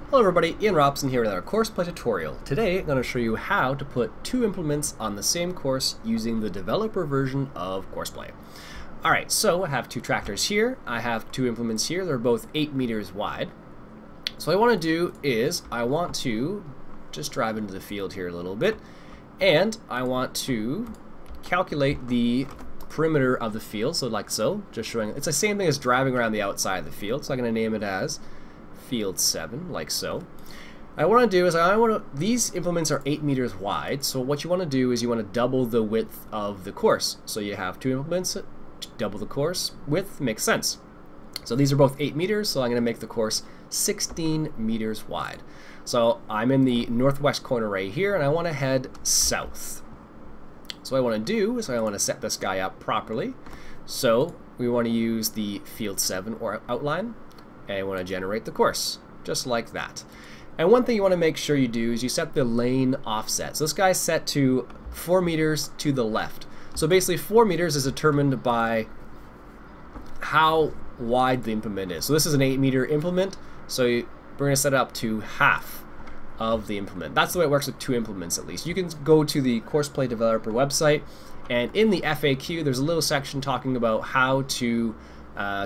Hello everybody, Iain Robson here with our Courseplay tutorial. Today I'm going to show you how to put two implements on the same course using the developer version of Courseplay. Alright, so I have two tractors here, I have two implements here, they're both 8 meters wide. So what I want to do is, I want to just drive into the field here a little bit, and I want to calculate the perimeter of the field, so like so, just showing, it's the same thing as driving around the outside of the field, so I'm going to name it as field 7, like so. I want to do is these implements are 8 meters wide, so what you want to do is you want to double the width of the course. So you have two implements, double the course width, makes sense. So these are both 8 meters, so I'm going to make the course 16 meters wide. So I'm in the northwest corner right here, and I want to head south. So what I want to do is I want to set this guy up properly. So we want to use the field 7 or outline, and I want to generate the course, just like that. And one thing you want to make sure you do is you set the lane offset. So this guy's set to 4 meters to the left. So basically 4 meters is determined by how wide the implement is. So this is an 8 meter implement, so we're going to set it up to half of the implement. That's the way it works with two implements at least. You can go to the Courseplay developer website, and in the FAQ there's a little section talking about how to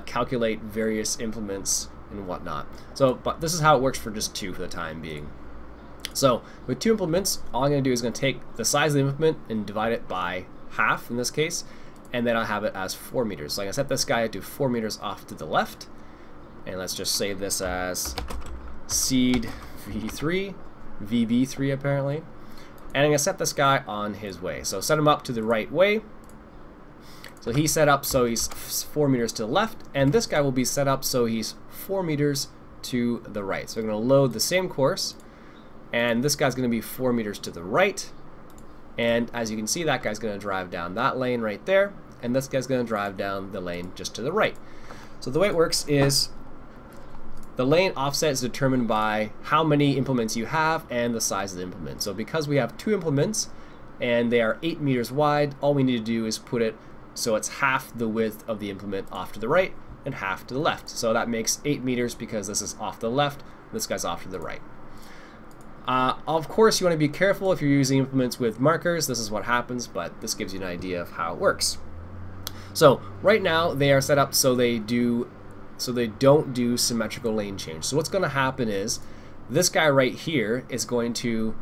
calculate various implements and whatnot. So, but this is how it works for just two for the time being. So with two implements, all I'm going to do is going to take the size of the implement and divide it by half in this case, and then I'll have it as 4 meters. So I'm going to set this guy to 4 meters off to the left, and let's just save this as seed v3, vb3 apparently, and I'm going to set this guy on his way. So set him up to the right way. So he's set up so he's 4 meters to the left, and this guy will be set up so he's 4 meters to the right. So we're going to load the same course, and this guy's going to be 4 meters to the right, and as you can see, that guy's going to drive down that lane right there, and this guy's going to drive down the lane just to the right. So the way it works is the lane offset is determined by how many implements you have and the size of the implement. So because we have two implements and they are 8 meters wide, all we need to do is put it so it's half the width of the implement off to the right and half to the left. So that makes 8 meters because this is off to the left, this guy's off to the right. Of course, you want to be careful if you're using implements with markers. This is what happens, but this gives you an idea of how it works. So right now they are set up so they don't do symmetrical lane change. So what's going to happen is this guy right here is he's going to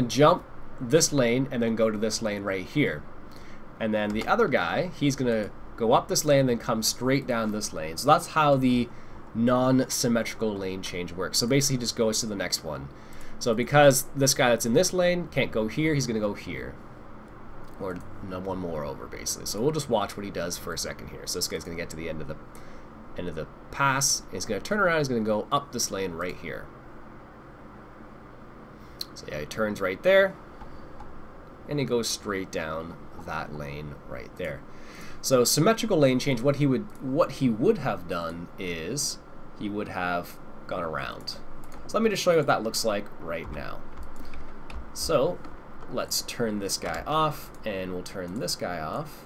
jump this lane and then go to this lane right here. And then the other guy, he's going to go up this lane and then come straight down this lane. So that's how the non-symmetrical lane change works. So basically he just goes to the next one. So because this guy that's in this lane can't go here, he's going to go here. Or one more over basically. So we'll just watch what he does for a second here. So this guy's going to get to the end of the pass. He's going to turn around, he's going to go up this lane right here. So yeah, he turns right there, and he goes straight down that lane right there. So symmetrical lane change, what he would have done is he would have gone around. So let me just show you what that looks like right now. So let's turn this guy off, and we'll turn this guy off,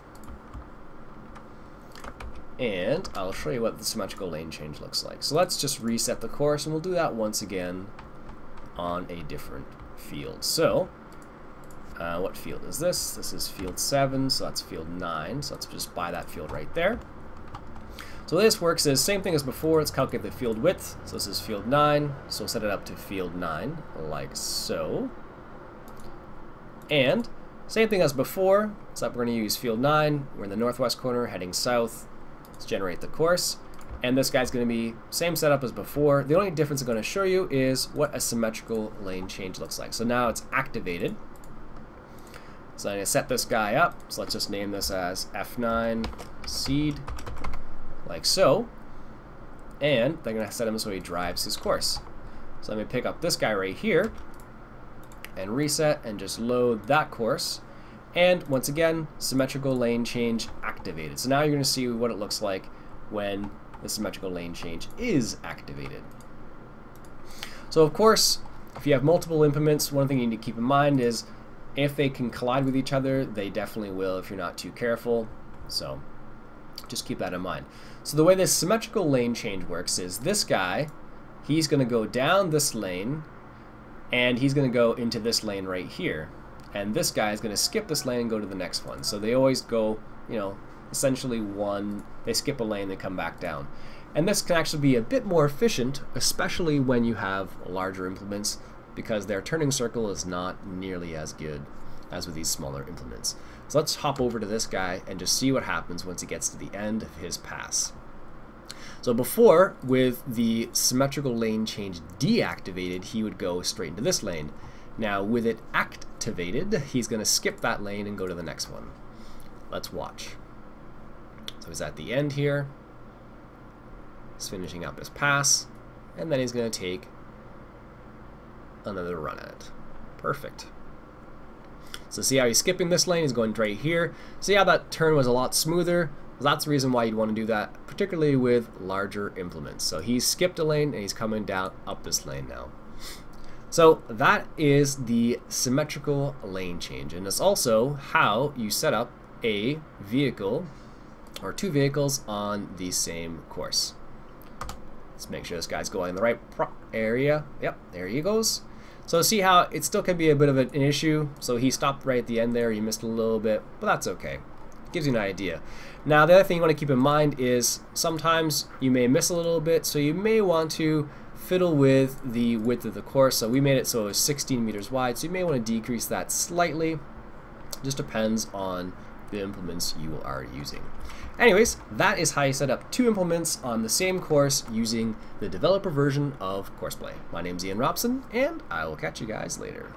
and I'll show you what the symmetrical lane change looks like. So let's just reset the course, and we'll do that once again on a different field. So what field is this? This is field 7, so that's field 9. So let's just buy that field right there. So this works is same thing as before. Let's calculate the field width. So this is field 9. So we'll set it up to field 9, like so. And same thing as before. So we're going to use field 9. We're in the northwest corner, heading south. Let's generate the course. And this guy's going to be same setup as before. The only difference I'm going to show you is what a symmetrical lane change looks like. So now it's activated. So I'm going to set this guy up. So let's just name this as F9 seed, like so. And I'm going to set him so he drives his course. So I'm going to pick up this guy right here and reset and just load that course. And once again, symmetrical lane change activated. So now you're going to see what it looks like when the symmetrical lane change is activated. So of course, if you have multiple implements, one thing you need to keep in mind is if they can collide with each other, they definitely will if you're not too careful. So just keep that in mind. So the way this symmetrical lane change works is this guy he's going to go down this lane, and he's going to go into this lane right here. And this guy is going to skip this lane and go to the next one. So they always go, you know, essentially they skip a lane, they come back down. And this can actually be a bit more efficient, especially when you have larger implements, because their turning circle is not nearly as good as with these smaller implements. So let's hop over to this guy and just see what happens once he gets to the end of his pass. So before, with the symmetrical lane change deactivated, he would go straight into this lane. Now with it activated, he's going to skip that lane and go to the next one. Let's watch. So he's at the end here. He's finishing up his pass, and then he's going to take another run at it. Perfect. So see how he's skipping this lane, he's going right here. See how that turn was a lot smoother? That's the reason why you'd want to do that, particularly with larger implements. So he's skipped a lane and he's coming down up this lane now. So that is the symmetrical lane change, and it's also how you set up a vehicle or two vehicles on the same course. Let's make sure this guy's going in the right area. Yep, there he goes. So see how it still can be a bit of an issue. So he stopped right at the end there. He missed a little bit, but that's okay. Gives you an idea. Now the other thing you want to keep in mind is sometimes you may miss a little bit, so you may want to fiddle with the width of the course. So we made it so it was 16 meters wide, so you may want to decrease that slightly. Just depends on the implements you are using. Anyways, that is how you set up two implements on the same course using the developer version of Courseplay. My name's Iain Robson, and I will catch you guys later.